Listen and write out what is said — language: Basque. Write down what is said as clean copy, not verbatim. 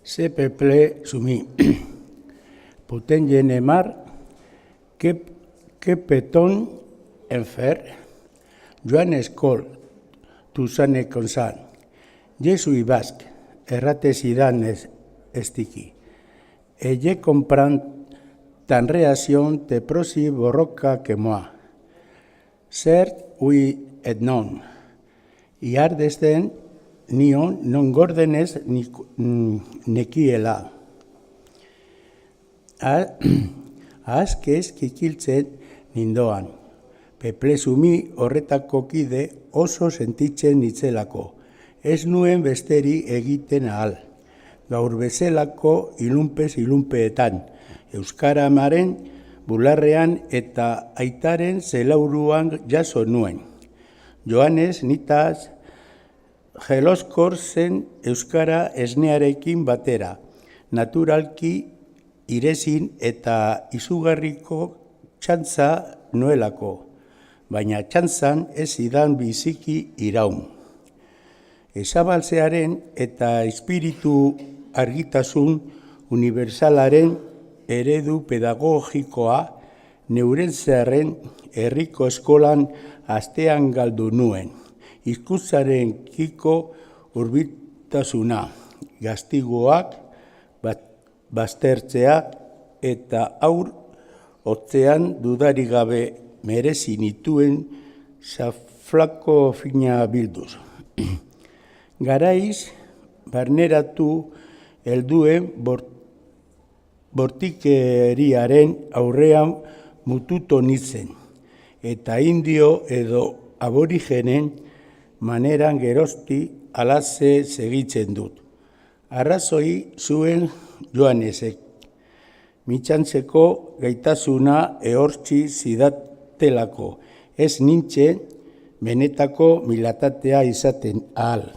Se peuple soumis. Poten genemar, que peut-on en faire? Joan Escol, Toussaint Consan. Je suis basque, errate zidan estiki. Et je comprends tan réaction te prosi borroca que moi. Certes, oui et non. Iar desden nion non gordenez nekiela. Azkez kikiltzen nindoan. Peplezumi horretako kide oso sentitzen nitzelako. Ez nuen besteri egiten ahal. Gaur bezelako ilunpez ilunpeetan. Euskaramaren bularrean eta aitaren zelauruan jaso nuen. Joanes nitaz jeloskor zen euskara esnearekin batera. Naturalki irezin eta izugarriko txantza nuelako. Baina txantzan ez idan biziki iraun. Ezabaltzearen eta espiritu argitasun unibertsalaren eredu pedagogikoa neurentzearen herriko eskolan astean galdu nuen. Hizkuntzaren kiko hurbiltasuna, gastigoak, baztertzeak eta aur hotzean dudarik gabe merezi nituen zaflako fina bilduz. Garaiz, barneratu helduen bortikeriaren aurrean mututo nintzen, eta indio edo aborigenen maneran gerozti alaze segitzen dut. Arrazoi zuen Joanesek, mitxantzeko gaitasuna ehortzi zidatelako, ez nintzen benetako milatatea izaten ahal.